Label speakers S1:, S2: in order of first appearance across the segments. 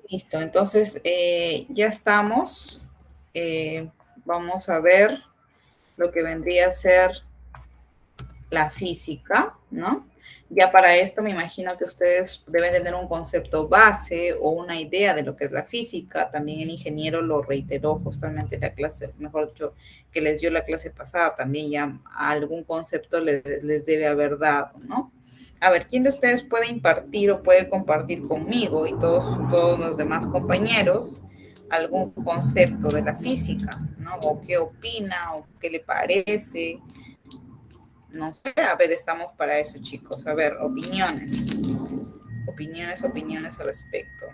S1: Listo, entonces ya estamos. Vamos a ver lo que vendría a ser la física, ¿no? Ya para esto me imagino que ustedes deben tener un concepto base o una idea de lo que es la física. También el ingeniero lo reiteró justamente en la clase, mejor dicho, que les dio la clase pasada. También ya algún concepto les debe haber dado, ¿no? A ver, ¿quién de ustedes puede impartir o puede compartir conmigo y todos los demás compañeros algún concepto de la física, ¿no? O qué opina o qué le parece? No sé, a ver, estamos para eso, chicos. A ver, opiniones. Opiniones al respecto.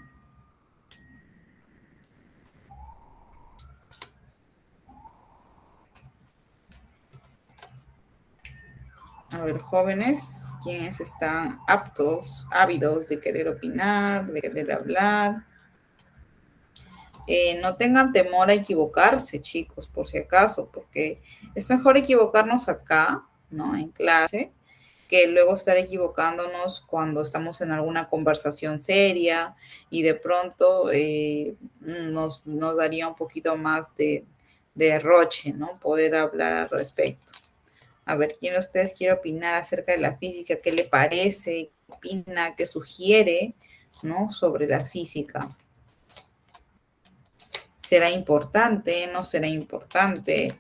S1: A ver, jóvenes, ¿quiénes están aptos, ávidos de querer opinar, de querer hablar? No tengan temor a equivocarse, chicos, por si acaso, porque es mejor equivocarnos acá, ¿no? En clase, que luego estar equivocándonos cuando estamos en alguna conversación seria y de pronto nos daría un poquito más de derroche, ¿no? Poder hablar al respecto. A ver, ¿quién de ustedes quiere opinar acerca de la física? ¿Qué le parece? ¿Qué opina? ¿Qué sugiere, ¿no? Sobre la física. ¿Será importante? ¿No será importante?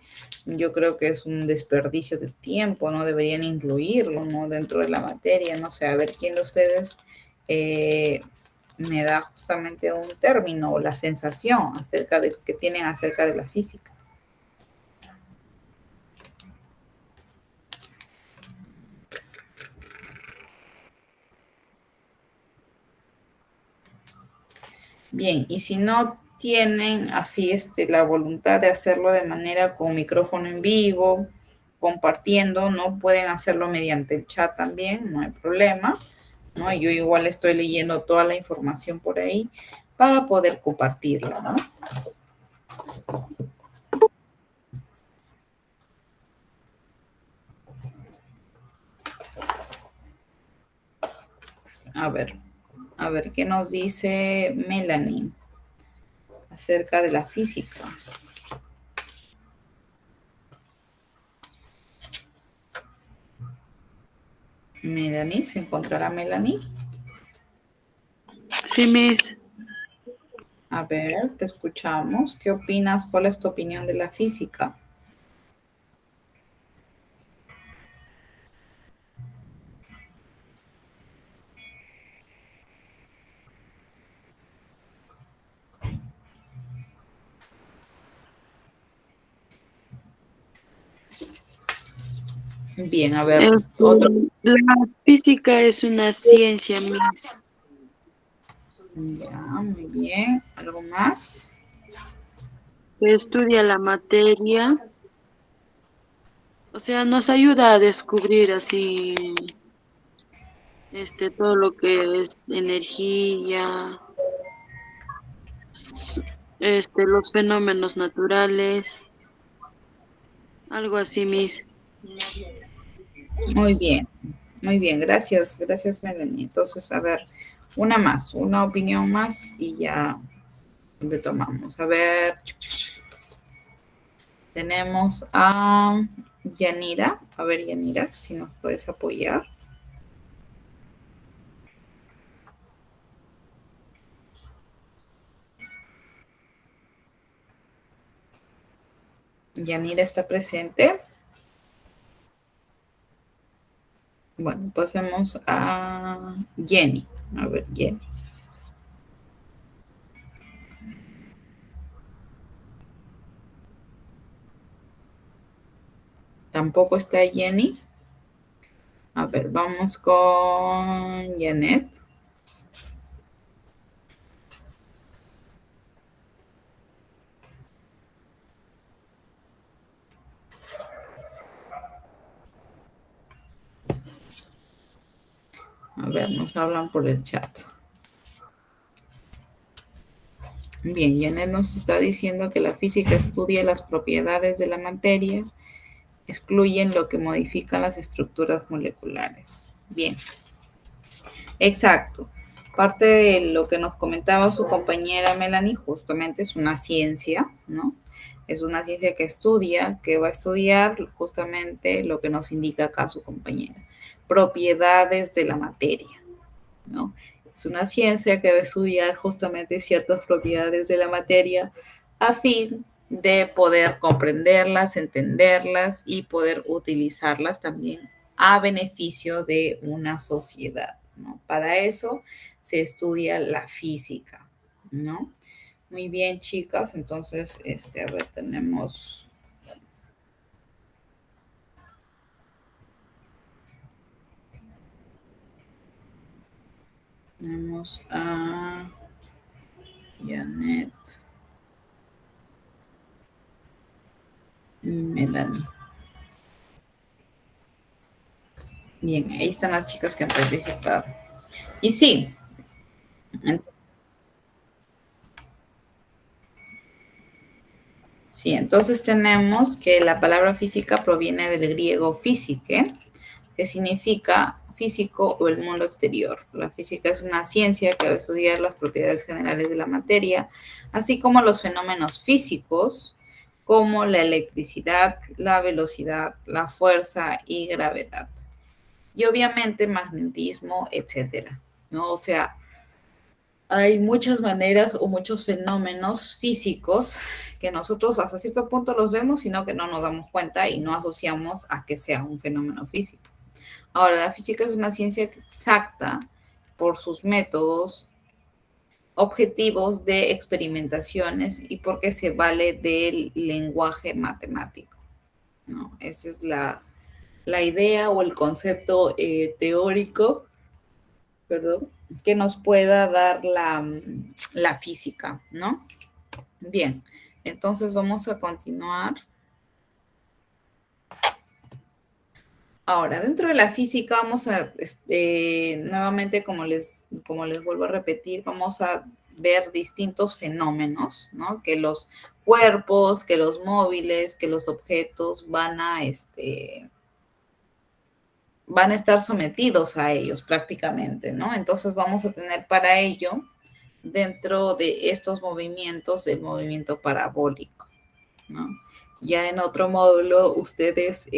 S1: Yo creo que es un desperdicio de tiempo, no deberían incluirlo, ¿no? Dentro de la materia, no sé, a ver quién de ustedes eh, me da justamente un término o la sensación acerca de que tienen acerca de la física. Bien, y si no tienen así la voluntad de hacerlo de manera con micrófono en vivo, compartiendo, ¿no? Pueden hacerlo mediante el chat también, no hay problema, ¿no? Yo igual estoy leyendo toda la información por ahí para poder compartirla, ¿no? A ver, ¿qué nos dice Melanie acerca de la física? Melanie, ¿se encontrará Melanie?
S2: Sí, Miss.
S1: A ver, te escuchamos. ¿Qué opinas? ¿Cuál es tu opinión de la física? Bien, a ver, otro.
S2: La física es una ciencia, Miss.
S1: Ya, muy bien. ¿Algo más?
S2: Que estudia la materia. O sea, nos ayuda a descubrir así todo lo que es energía, los fenómenos naturales, algo así, Miss.
S1: Muy bien, gracias Melanie. Entonces, a ver, una opinión más y ya le tomamos. A ver, tenemos a Yanira. A ver, Yanira, si nos puedes apoyar. Yanira está presente. Bueno, pasemos a Jenny. A ver, Jenny. Tampoco está Jenny. A ver, vamos con Janet. A ver, nos hablan por el chat. Bien, Janet nos está diciendo que la física estudia las propiedades de la materia, excluyen lo que modifican las estructuras moleculares. Bien, exacto. Parte de lo que nos comentaba su compañera Melanie, justamente es una ciencia, ¿no? Es una ciencia que estudia, que va a estudiar justamente lo que nos indica acá su compañera, propiedades de la materia, ¿no? Es una ciencia que va a estudiar justamente ciertas propiedades de la materia a fin de poder comprenderlas, entenderlas y poder utilizarlas también a beneficio de una sociedad, ¿no? Para eso se estudia la física, ¿no? Muy bien, chicas. Entonces, a ver, tenemos a Janet y Melanie. Bien, ahí están las chicas que han participado. Y sí, sí, entonces tenemos que la palabra física proviene del griego físique, que significa físico o el mundo exterior. La física es una ciencia que va a estudiar las propiedades generales de la materia, así como los fenómenos físicos, como la electricidad, la velocidad, la fuerza y gravedad. Y obviamente magnetismo, etcétera, ¿no? O sea, hay muchas maneras o muchos fenómenos físicos que nosotros hasta cierto punto los vemos, sino que no nos damos cuenta y no asociamos a que sea un fenómeno físico. Ahora, la física es una ciencia exacta por sus métodos objetivos de experimentaciones y porque se vale del lenguaje matemático, ¿no? Esa es la idea o el concepto teórico, perdón, que nos pueda dar la física, ¿no? Bien, entonces vamos a continuar. Ahora, dentro de la física vamos a, nuevamente, como les vuelvo a repetir, vamos a ver distintos fenómenos, ¿no? Que los cuerpos, que los móviles, que los objetos van a estar sometidos a ellos prácticamente, ¿no? Entonces vamos a tener para ello, dentro de estos movimientos, el movimiento parabólico, ¿no? Ya en otro módulo ustedes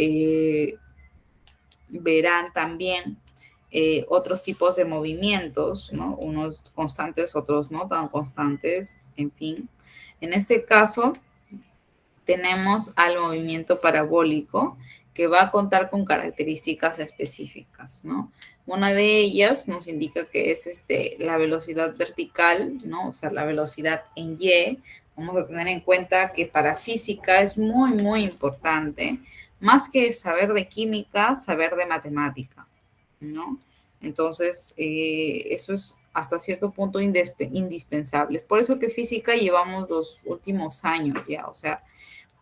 S1: verán también otros tipos de movimientos, ¿no? Unos constantes, otros no tan constantes, en fin. En este caso, tenemos al movimiento parabólico que va a contar con características específicas, ¿no? Una de ellas nos indica que es la velocidad vertical, ¿no? O sea, la velocidad en Y. Vamos a tener en cuenta que para física es muy, muy importante, más que saber de química, saber de matemática, ¿no? Entonces, eso es hasta cierto punto indispensable. Es por eso que física llevamos los últimos años ya, o sea,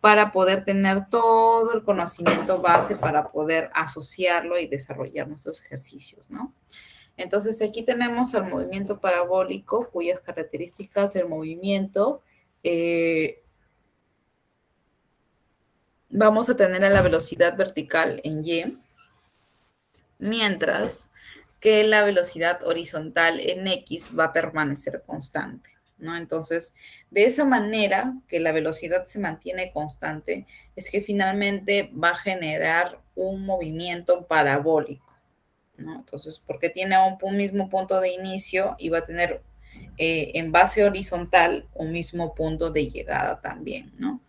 S1: para poder tener todo el conocimiento base para poder asociarlo y desarrollar nuestros ejercicios, ¿no? Entonces aquí tenemos al movimiento parabólico, cuyas características del movimiento vamos a tener a la velocidad vertical en Y, mientras que la velocidad horizontal en X va a permanecer constante, ¿no? Entonces, de esa manera que la velocidad se mantiene constante, es que finalmente va a generar un movimiento parabólico, ¿no? Entonces, porque tiene un mismo punto de inicio y va a tener en base horizontal un mismo punto de llegada también, ¿no?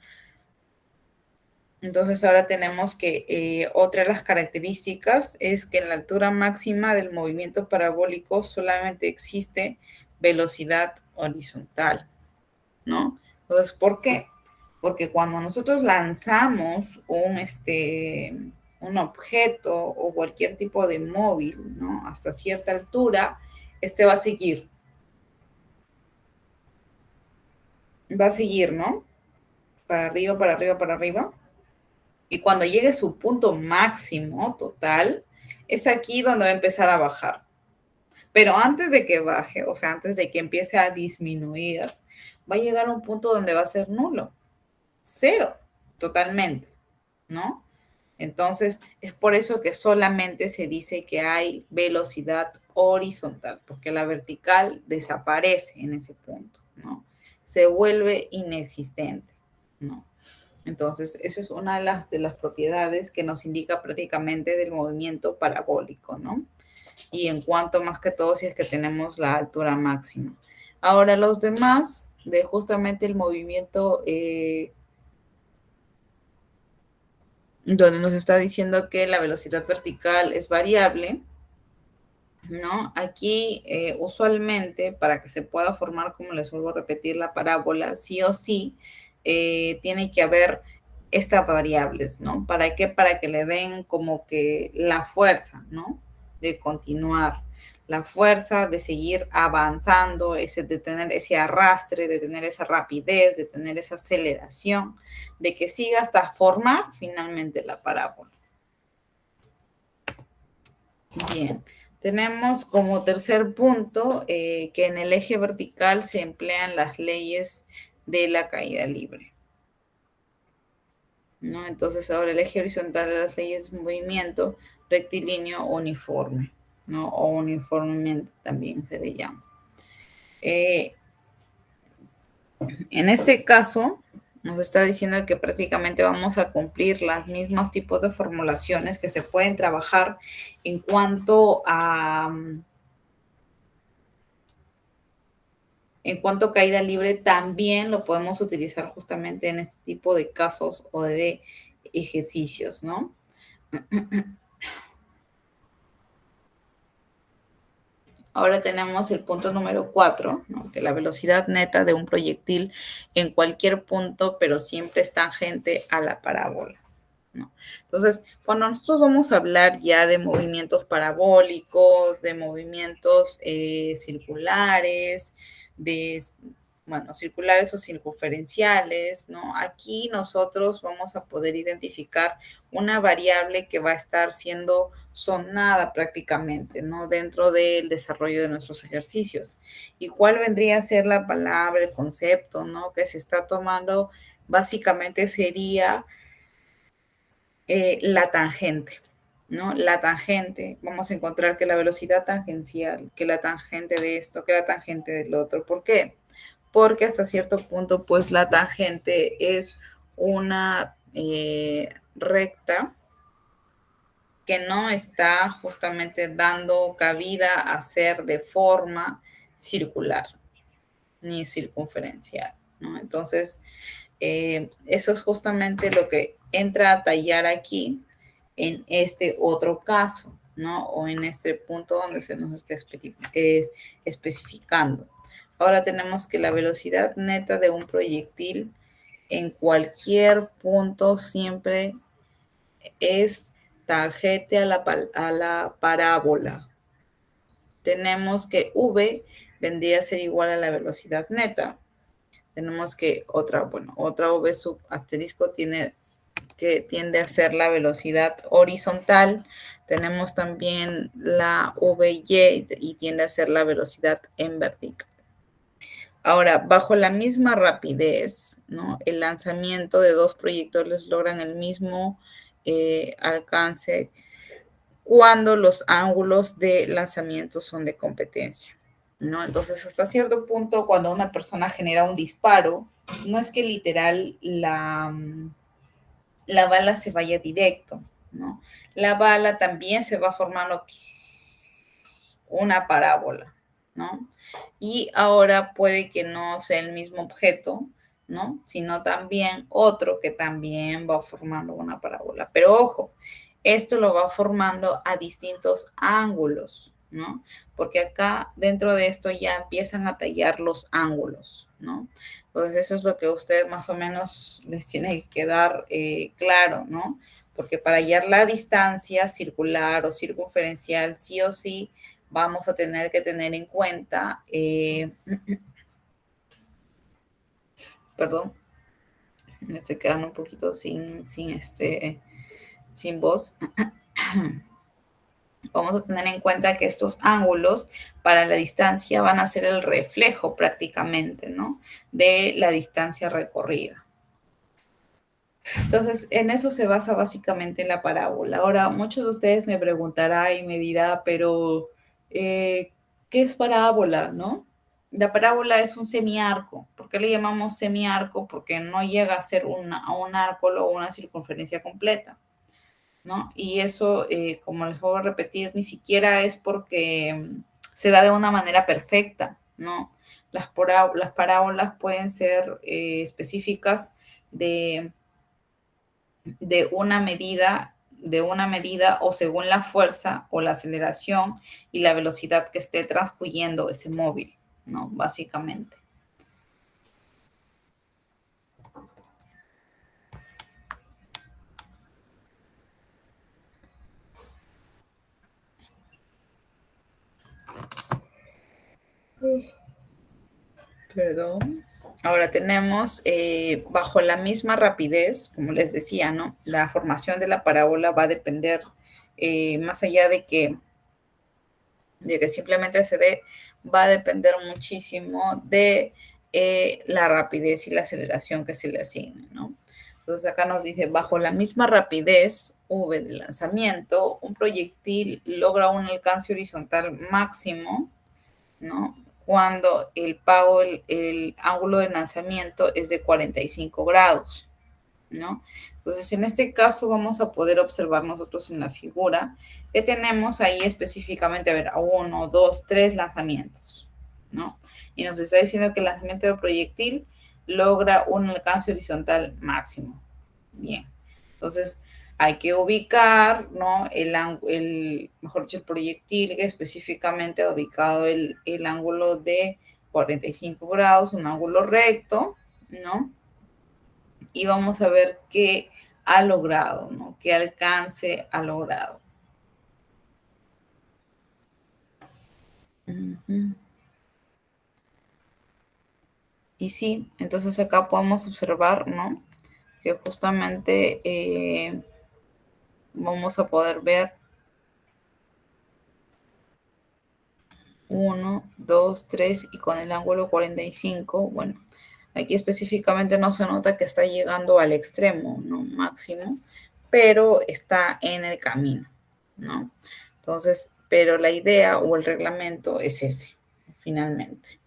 S1: Entonces ahora tenemos que otra de las características es que en la altura máxima del movimiento parabólico solamente existe velocidad horizontal, ¿no? Entonces, ¿por qué? Porque cuando nosotros lanzamos un objeto o cualquier tipo de móvil, ¿no? Hasta cierta altura, va a seguir, ¿no? Para arriba, para arriba, para arriba. Y cuando llegue su punto máximo total, es aquí donde va a empezar a bajar. Pero antes de que baje, o sea, antes de que empiece a disminuir, va a llegar a un punto donde va a ser nulo, cero, totalmente, ¿no? Entonces, es por eso que solamente se dice que hay velocidad horizontal, porque la vertical desaparece en ese punto, ¿no? Se vuelve inexistente, ¿no? Entonces, eso es una de las propiedades que nos indica prácticamente del movimiento parabólico, ¿no? Y en cuanto más que todo si es que tenemos la altura máxima. Ahora, los demás de justamente el movimiento donde nos está diciendo que la velocidad vertical es variable, ¿no? Aquí usualmente para que se pueda formar, como les vuelvo a repetir, la parábola, sí o sí, tiene que haber estas variables, ¿no? ¿Para qué? Para que le den como que la fuerza, ¿no? De continuar, la fuerza de seguir avanzando, de tener ese arrastre, de tener esa rapidez, de tener esa aceleración, de que siga hasta formar finalmente la parábola. Bien, tenemos como tercer punto que en el eje vertical se emplean las leyes de la caída libre, ¿no? Entonces ahora el eje horizontal de las leyes de movimiento rectilíneo uniforme, ¿no? O uniformemente también se le llama. En este caso, nos está diciendo que prácticamente vamos a cumplir los mismos tipos de formulaciones que se pueden trabajar en cuanto a caída libre, también lo podemos utilizar justamente en este tipo de casos o de ejercicios, ¿no? Ahora tenemos el punto número 4, ¿no? Que la velocidad neta de un proyectil en cualquier punto, pero siempre es tangente a la parábola, ¿no? Entonces, cuando nosotros vamos a hablar ya de movimientos parabólicos, de movimientos circulares, circulares o circunferenciales, ¿no? Aquí nosotros vamos a poder identificar una variable que va a estar siendo sonada prácticamente, ¿no? Dentro del desarrollo de nuestros ejercicios. ¿Y cuál vendría a ser la palabra, el concepto, ¿no? Que se está tomando básicamente sería la tangente, ¿no? La tangente, vamos a encontrar que la velocidad tangencial, que la tangente de esto, que la tangente del otro. ¿Por qué? Porque hasta cierto punto, pues la tangente es una recta que no está justamente dando cabida a ser de forma circular ni circunferencial, ¿no? Entonces, eso es justamente lo que entra a tallar aquí en este otro caso, ¿no? O en este punto donde se nos está especificando. Ahora tenemos que la velocidad neta de un proyectil en cualquier punto siempre es tangente a la parábola. Tenemos que V vendría a ser igual a la velocidad neta. Tenemos que otra V sub asterisco tiende a ser la velocidad horizontal. Tenemos también la VY y tiende a ser la velocidad en vertical. Ahora, bajo la misma rapidez, ¿no? El lanzamiento de dos proyectiles logran el mismo alcance cuando los ángulos de lanzamiento son de competencia, ¿no? Entonces, hasta cierto punto, cuando una persona genera un disparo, no es que literal la bala se vaya directo, ¿no? La bala también se va formando una parábola, ¿no? Y ahora puede que no sea el mismo objeto, ¿no? Sino también otro que también va formando una parábola. Pero ojo, esto lo va formando a distintos ángulos, ¿no? Porque acá dentro de esto ya empiezan a tallar los ángulos, ¿no? Entonces eso es lo que a ustedes más o menos les tiene que quedar claro, ¿no? Porque para hallar la distancia circular o circunferencial, sí o sí, vamos a tener que tener en cuenta, perdón, me estoy quedando un poquito sin voz. Vamos a tener en cuenta que estos ángulos para la distancia van a ser el reflejo prácticamente, ¿no? De la distancia recorrida. Entonces, en eso se basa básicamente la parábola. Ahora, muchos de ustedes me preguntarán y me dirá, pero ¿qué es parábola, no? La parábola es un semiarco. ¿Por qué le llamamos semiarco? Porque no llega a ser a un arco o una circunferencia completa, ¿no? Y eso, como les voy a repetir, ni siquiera es porque se da de una manera perfecta, ¿no? Las parábolas pueden ser específicas de de una medida o según la fuerza o la aceleración y la velocidad que esté transcurriendo ese móvil, ¿no? Básicamente. Perdón. Ahora tenemos bajo la misma rapidez, como les decía, ¿no? La formación de la parábola va a depender más allá de que simplemente se dé, va a depender muchísimo de la rapidez y la aceleración que se le asigne, ¿no? Entonces acá nos dice, bajo la misma rapidez v de lanzamiento, un proyectil logra un alcance horizontal máximo, ¿no? Cuando el ángulo de lanzamiento es de 45 grados, ¿no? Entonces, en este caso vamos a poder observar nosotros en la figura que tenemos ahí específicamente, a ver, a 1, 2, 3 lanzamientos, ¿no? Y nos está diciendo que el lanzamiento del proyectil logra un alcance horizontal máximo. Bien, entonces hay que ubicar, ¿no? Mejor dicho, el proyectil que específicamente ha ubicado el ángulo de 45 grados, un ángulo recto, ¿no? Y vamos a ver qué ha logrado, ¿no? Qué alcance ha logrado. Y sí, entonces acá podemos observar, ¿no? Que justamente vamos a poder ver 1, 2, 3 y con el ángulo 45, bueno, aquí específicamente no se nota que está llegando al extremo, ¿no? Máximo, pero está en el camino, ¿no? Entonces, pero la idea o el reglamento es ese, finalmente.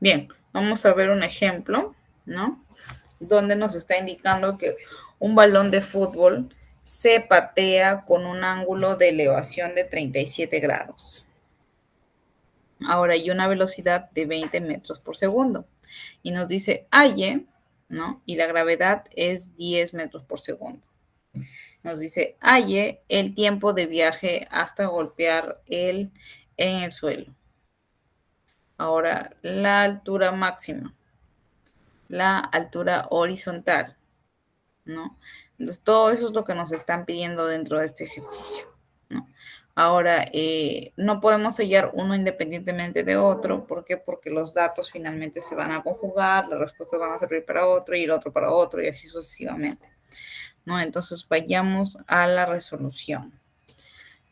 S1: Bien, vamos a ver un ejemplo, ¿no? Donde nos está indicando que un balón de fútbol se patea con un ángulo de elevación de 37 grados. Ahora hay una velocidad de 20 metros por segundo. Y nos dice halle, ¿no? Y la gravedad es 10 metros por segundo. Nos dice halle el tiempo de viaje hasta golpear en el suelo. Ahora, la altura máxima, la altura horizontal, ¿no? Entonces, todo eso es lo que nos están pidiendo dentro de este ejercicio, ¿no? Ahora, no podemos hallar uno independientemente de otro. ¿Por qué? Porque los datos finalmente se van a conjugar, las respuestas van a servir para otro y el otro para otro y así sucesivamente, ¿no? Entonces, vayamos a la resolución.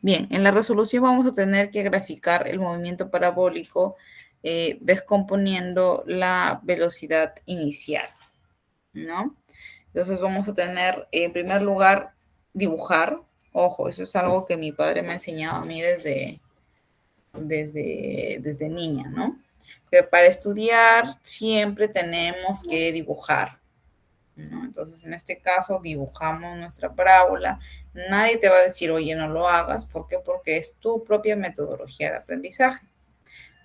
S1: Bien, en la resolución vamos a tener que graficar el movimiento parabólico descomponiendo la velocidad inicial, ¿no? Entonces vamos a tener, en primer lugar, dibujar. Ojo, eso es algo que mi padre me ha enseñado a mí desde niña, ¿no? Que para estudiar siempre tenemos que dibujar, ¿no? Entonces, en este caso, dibujamos nuestra parábola. Nadie te va a decir, oye, no lo hagas. ¿Por qué? Porque es tu propia metodología de aprendizaje,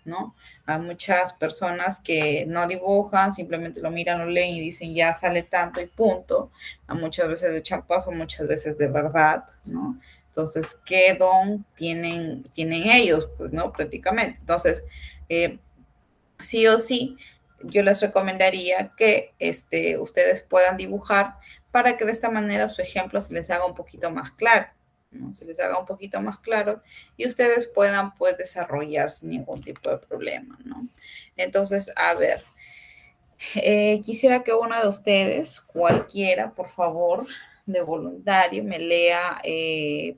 S1: ¿no? Hay muchas personas que no dibujan, simplemente lo miran, lo leen y dicen ya sale tanto y punto. Muchas veces de champazo, muchas veces de verdad, ¿no? Entonces, ¿qué don tienen ellos? Pues, ¿no? Prácticamente. Entonces, sí o sí, yo les recomendaría que ustedes puedan dibujar para que de esta manera su ejemplo se les haga un poquito más claro, ¿no? Se les haga un poquito más claro y ustedes puedan pues desarrollar sin ningún tipo de problema, ¿no? Entonces, a ver, quisiera que uno de ustedes, cualquiera, por favor, de voluntario me lea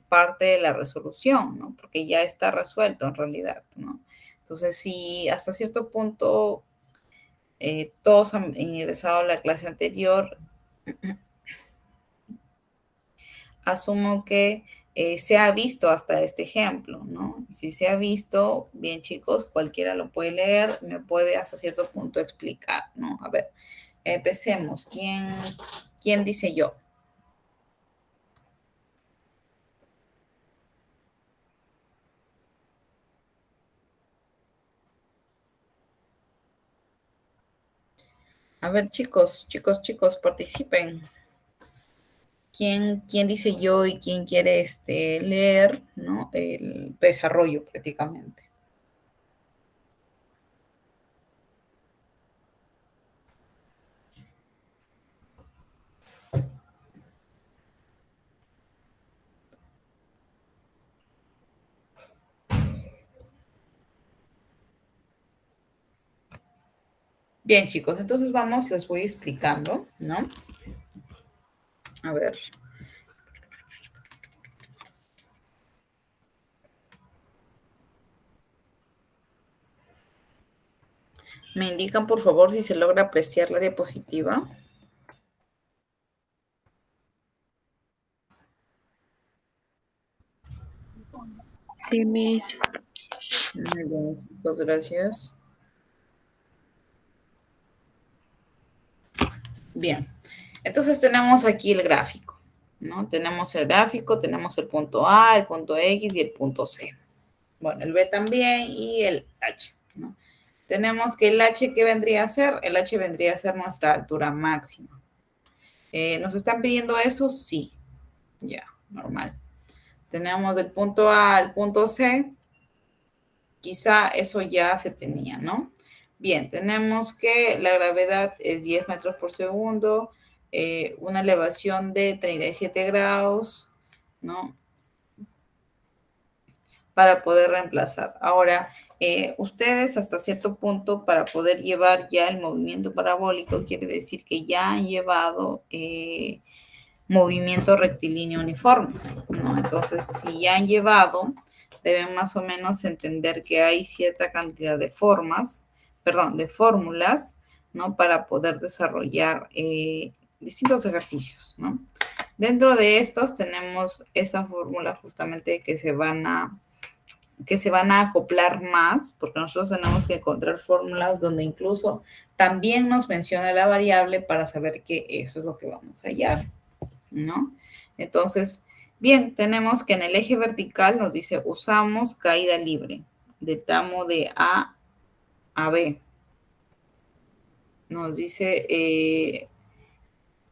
S1: parte de la resolución, ¿no? Porque ya está resuelto en realidad, ¿no? Entonces, si hasta cierto punto todos han ingresado a la clase anterior, asumo que se ha visto hasta este ejemplo, ¿no? Si se ha visto, bien chicos, cualquiera lo puede leer, me puede hasta cierto punto explicar, ¿no? A ver, empecemos. ¿Quién dice yo? A ver, chicos, participen. ¿Quién dice yo y quién quiere leer, ¿no? El desarrollo prácticamente. Bien, chicos, entonces vamos, les voy explicando, ¿no? A ver. ¿Me indican, por favor, si se logra apreciar la diapositiva?
S2: Sí, Miss.
S1: Muy bien, chicos, gracias. Bien, entonces tenemos aquí el gráfico, ¿no? Tenemos el gráfico, tenemos el punto A, el punto X y el punto C. Bueno, el B también y el H, ¿no? Tenemos que el H, ¿qué vendría a ser? El H vendría a ser nuestra altura máxima. ¿Nos están pidiendo eso? Sí, ya, normal. Tenemos del punto A al punto C, quizá eso ya se tenía, ¿no? Bien, tenemos que la gravedad es 10 metros por segundo, una elevación de 37 grados, ¿no? Para poder reemplazar. Ahora, ustedes hasta cierto punto para poder llevar ya el movimiento parabólico, quiere decir que ya han llevado movimiento rectilíneo uniforme, ¿no? Entonces, si ya han llevado, deben más o menos entender que hay cierta cantidad de de fórmulas, ¿no? Para poder desarrollar distintos ejercicios, ¿no? Dentro de estos tenemos esa fórmula justamente que se van a acoplar más, porque nosotros tenemos que encontrar fórmulas donde incluso también nos menciona la variable para saber que eso es lo que vamos a hallar, ¿no? Entonces, bien, tenemos que en el eje vertical nos dice usamos caída libre del tramo de A a B. Nos dice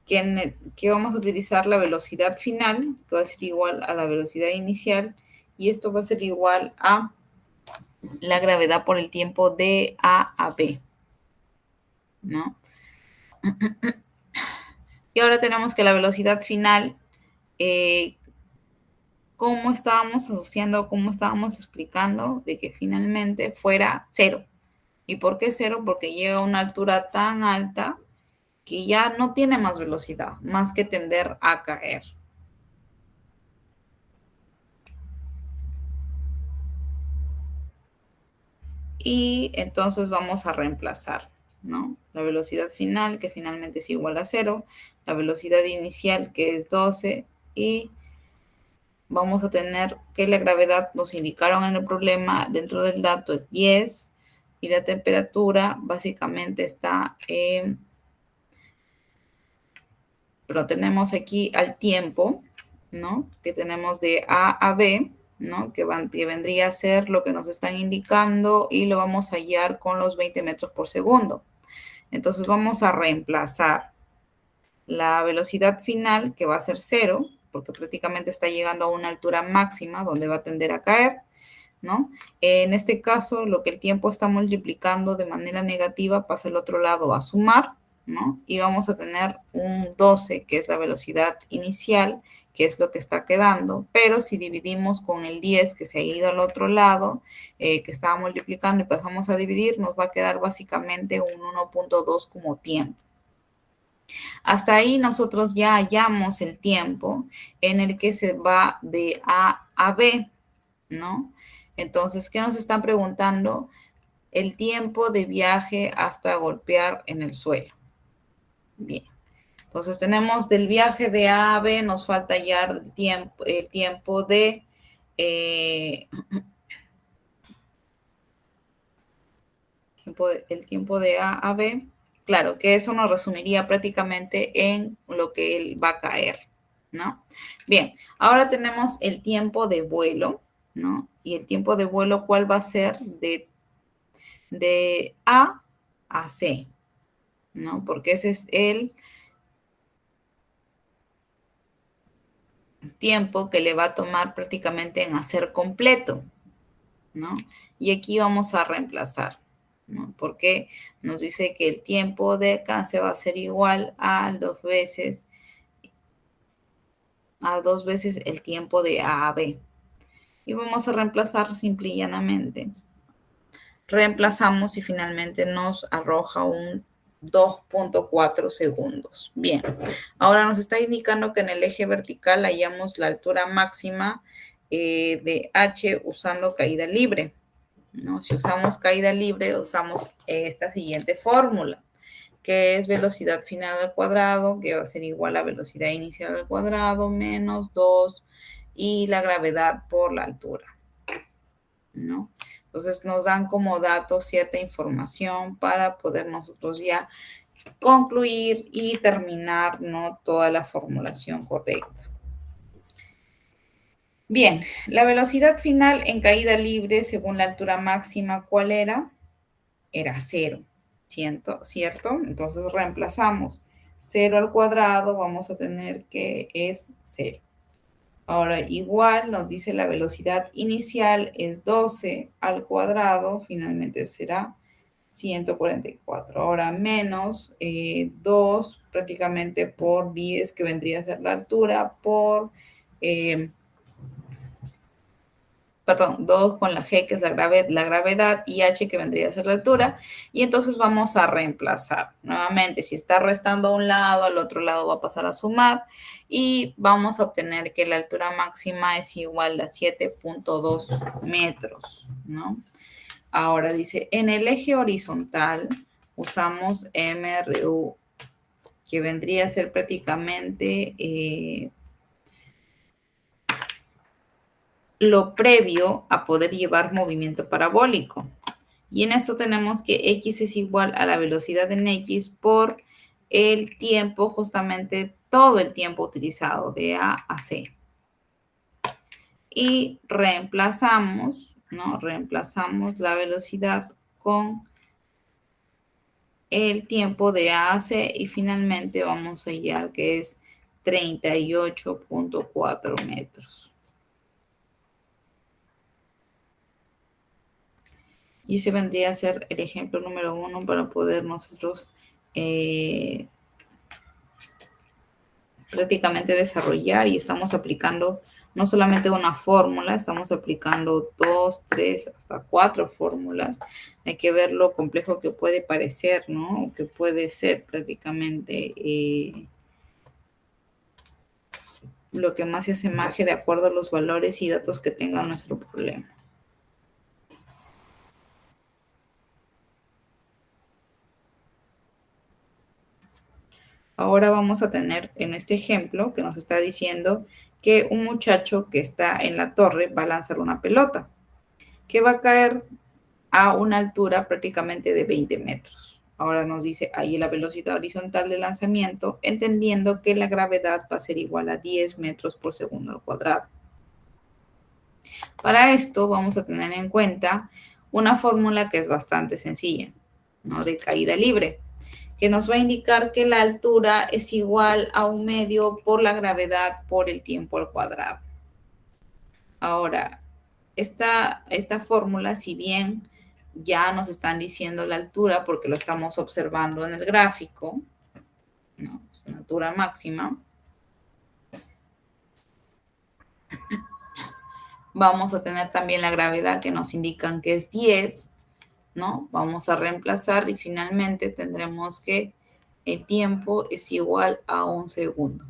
S1: que vamos a utilizar la velocidad final, que va a ser igual a la velocidad inicial, y esto va a ser igual a la gravedad por el tiempo de A a B, ¿no? Y ahora tenemos que la velocidad final, ¿cómo estábamos asociando, cómo estábamos explicando de que finalmente fuera cero? ¿Y por qué cero? Porque llega a una altura tan alta que ya no tiene más velocidad, más que tender a caer. Y entonces vamos a reemplazar, ¿no? La velocidad final, que finalmente es igual a cero, la velocidad inicial, que es 12, y vamos a tener que la gravedad nos indicaron en el problema, dentro del dato es 10, y la temperatura básicamente está pero tenemos aquí al tiempo, ¿no? Que tenemos de A a B, ¿no? Que vendría a ser lo que nos están indicando y lo vamos a hallar con los 20 metros por segundo. Entonces vamos a reemplazar la velocidad final, que va a ser cero, porque prácticamente está llegando a una altura máxima donde va a tender a caer, ¿no? En este caso, lo que el tiempo está multiplicando de manera negativa pasa al otro lado a sumar, ¿no? Y vamos a tener un 12, que es la velocidad inicial, que es lo que está quedando, pero si dividimos con el 10 que se ha ido al otro lado, que estaba multiplicando y pasamos a dividir, nos va a quedar básicamente un 1.2 como tiempo, Hasta ahí nosotros ya hallamos el tiempo en el que se va de A a B, ¿no? Entonces, ¿qué nos están preguntando? El tiempo de viaje hasta golpear en el suelo. Bien. Entonces tenemos del viaje de A a B, nos falta ya el tiempo de el tiempo de A a B. Claro, que eso nos resumiría prácticamente en lo que él va a caer, ¿no? Bien, ahora tenemos el tiempo de vuelo, ¿no? Y el tiempo de vuelo, ¿cuál va a ser? De A a C, ¿no? Porque ese es el tiempo que le va a tomar prácticamente en hacer completo, ¿no? Y aquí vamos a reemplazar, ¿no? Porque nos dice que el tiempo de alcance va a ser igual a dos veces el tiempo de A a B. Y vamos a reemplazar simple y llanamente. Reemplazamos y finalmente nos arroja un 2.4 segundos. Bien, ahora nos está indicando que en el eje vertical hallamos la altura máxima de H usando caída libre, ¿no? Si usamos caída libre, usamos esta siguiente fórmula, que es velocidad final al cuadrado, que va a ser igual a velocidad inicial al cuadrado, menos 2, y la gravedad por la altura, ¿no? Entonces nos dan como datos cierta información para poder nosotros ya concluir y terminar, ¿no?, toda la formulación correcta. Bien, la velocidad final en caída libre según la altura máxima, ¿cuál era? Era 0, ¿cierto? Entonces reemplazamos 0 al cuadrado, vamos a tener que es 0. Ahora igual nos dice la velocidad inicial es 12 al cuadrado, finalmente será 144. Ahora menos 2 prácticamente por 10, que vendría a ser la altura, por perdón, 2 con la G, que es la gravedad, y H, que vendría a ser la altura, y entonces vamos a reemplazar. Nuevamente, si está restando a un lado, al otro lado va a pasar a sumar, y vamos a obtener que la altura máxima es igual a 7.2 metros, ¿no? Ahora dice, en el eje horizontal usamos MRU, que vendría a ser prácticamente lo previo a poder llevar movimiento parabólico. Y en esto tenemos que X es igual a la velocidad en X por el tiempo, justamente todo el tiempo utilizado de A a C. Y reemplazamos, ¿no? Reemplazamos la velocidad con el tiempo de A a C y finalmente vamos a hallar que es 38.4 metros. Y ese vendría a ser el ejemplo número 1 para poder nosotros prácticamente desarrollar, y estamos aplicando no solamente una fórmula, estamos aplicando 2, 3, hasta 4 fórmulas. Hay que ver lo complejo que puede parecer, ¿no? Que puede ser prácticamente lo que más se asemeje de acuerdo a los valores y datos que tenga nuestro problema. Ahora vamos a tener en este ejemplo que nos está diciendo que un muchacho que está en la torre va a lanzar una pelota que va a caer a una altura prácticamente de 20 metros. Ahora nos dice ahí la velocidad horizontal de lanzamiento, entendiendo que la gravedad va a ser igual a 10 metros por segundo al cuadrado. Para esto vamos a tener en cuenta una fórmula que es bastante sencilla, ¿no?, de caída libre, que nos va a indicar que la altura es igual a 1/2 por la gravedad por el tiempo al cuadrado. Ahora, esta fórmula, si bien ya nos están diciendo la altura porque lo estamos observando en el gráfico, ¿no?, es una altura máxima, vamos a tener también la gravedad que nos indican que es 10, ¿no? Vamos a reemplazar y finalmente tendremos que el tiempo es igual a 1 segundo.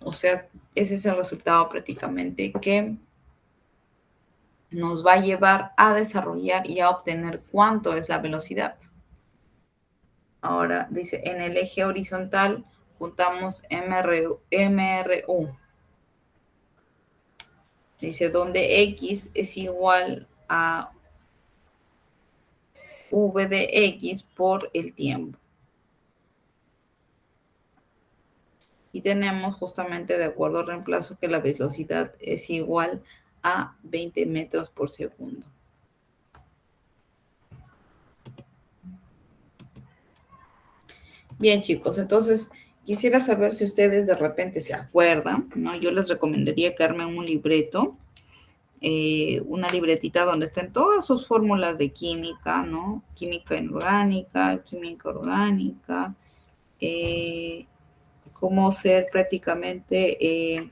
S1: O sea, ese es el resultado prácticamente que nos va a llevar a desarrollar y a obtener cuánto es la velocidad. Ahora dice, en el eje horizontal juntamos MRU. Dice, donde X es igual a V de X por el tiempo. Y tenemos justamente de acuerdo al reemplazo que la velocidad es igual a 20 metros por segundo. Bien, chicos, entonces quisiera saber si ustedes de repente se acuerdan, ¿no? Yo les recomendaría que armen un libreto, una libretita donde estén todas sus fórmulas de química, ¿no? Química inorgánica, química orgánica, cómo ser prácticamente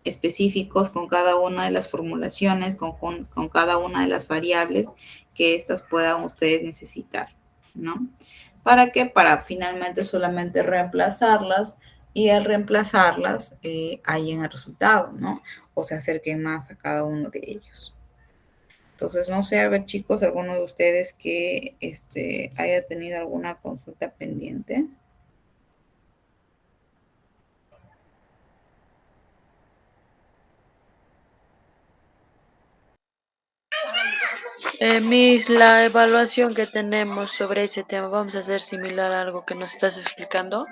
S1: específicos con cada una de las formulaciones, con cada una de las variables que éstas puedan ustedes necesitar, ¿no? ¿Para qué? Para finalmente solamente reemplazarlas y al reemplazarlas hallen el resultado, ¿no? O se acerquen más a cada uno de ellos. Entonces, no sé, a ver chicos, alguno de ustedes que haya tenido alguna consulta pendiente.
S2: Miss, la evaluación que tenemos sobre ese tema, vamos a hacer similar a algo que nos estás explicando.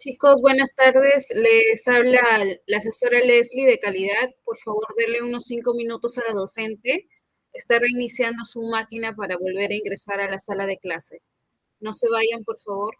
S3: Chicos, buenas tardes. Les habla la asesora Leslie de calidad. Por favor, denle unos 5 minutos a la docente. Está reiniciando su máquina para volver a ingresar a la sala de clase. No se vayan, por favor.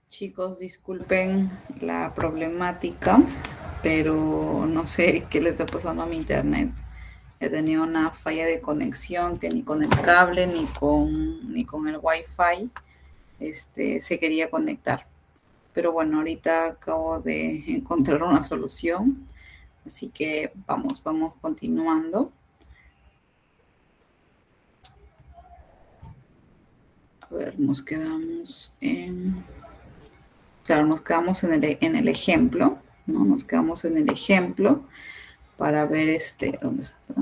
S1: Chicos, disculpen la problemática, pero no sé qué le está pasando a mi internet. He tenido una falla de conexión que ni con el cable ni con el wifi se quería conectar. Pero bueno, ahorita acabo de encontrar una solución, así que vamos continuando. A ver, nos quedamos en... Claro, nos quedamos en el ejemplo, ¿no? Nos quedamos en el ejemplo para ver ¿dónde está?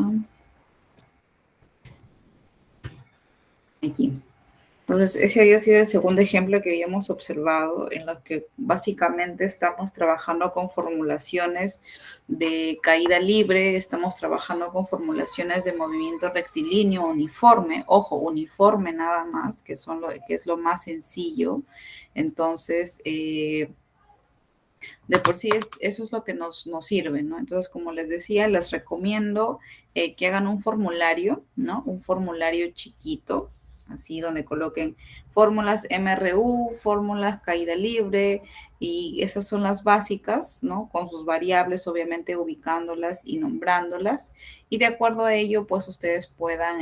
S1: Aquí. Entonces, ese había sido el segundo ejemplo que habíamos observado, en los que básicamente estamos trabajando con formulaciones de caída libre, estamos trabajando con formulaciones de movimiento rectilíneo uniforme, ojo, uniforme nada más, que es lo más sencillo. Entonces, de por sí eso es lo que nos sirve, ¿no? Entonces, como les decía, les recomiendo que hagan un formulario, ¿no? Un formulario chiquito, así donde coloquen fórmulas MRU, fórmulas caída libre, y esas son las básicas, ¿no? Con sus variables, obviamente ubicándolas y nombrándolas, y de acuerdo a ello, pues ustedes puedan,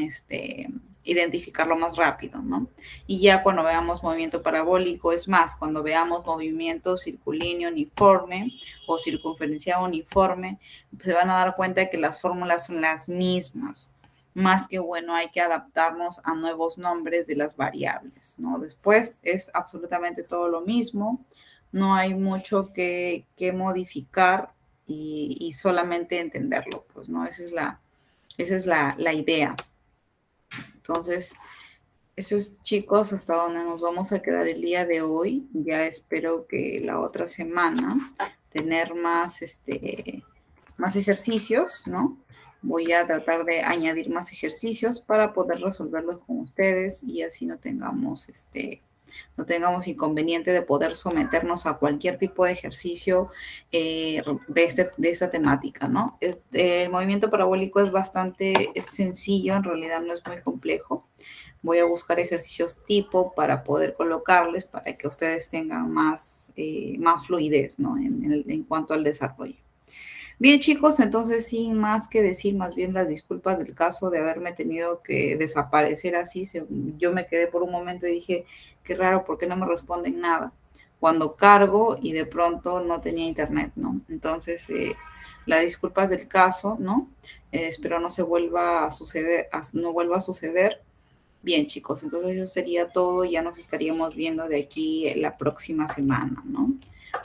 S1: identificarlo más rápido, ¿no? Y ya cuando veamos movimiento parabólico, es más, cuando veamos movimiento circulíneo uniforme o circunferencial uniforme, pues se van a dar cuenta de que las fórmulas son las mismas. Más que bueno, hay que adaptarnos a nuevos nombres de las variables, ¿no? Después es absolutamente todo lo mismo, no hay mucho que modificar y solamente entenderlo, pues, ¿no? Esa es la idea. Entonces, eso es, chicos, hasta donde nos vamos a quedar el día de hoy. Ya espero que la otra semana tener más ejercicios, ¿no? Voy a tratar de añadir más ejercicios para poder resolverlos con ustedes y así no tengamos inconveniente de poder someternos a cualquier tipo de ejercicio de esta temática, ¿no? El movimiento parabólico es sencillo, en realidad no es muy complejo. Voy a buscar ejercicios tipo para poder colocarles para que ustedes tengan más fluidez, ¿no? En cuanto al desarrollo. Bien, chicos, entonces sin más que decir, más bien las disculpas del caso de haberme tenido que desaparecer así. Yo me quedé por un momento y dije, qué raro, ¿por qué no me responden nada? Cuando cargo y de pronto no tenía internet, ¿no? Entonces, las disculpas del caso, ¿no? Espero no se vuelva a suceder, no vuelva a suceder. Bien, chicos, entonces eso sería todo. Ya nos estaríamos viendo de aquí la próxima semana, ¿no?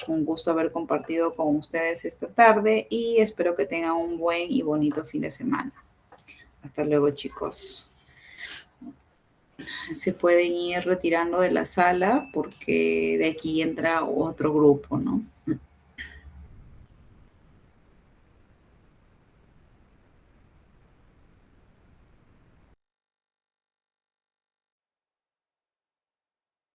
S1: Un gusto haber compartido con ustedes esta tarde y espero que tengan un buen y bonito fin de semana. Hasta luego, chicos. Se pueden ir retirando de la sala porque de aquí entra otro grupo, ¿no?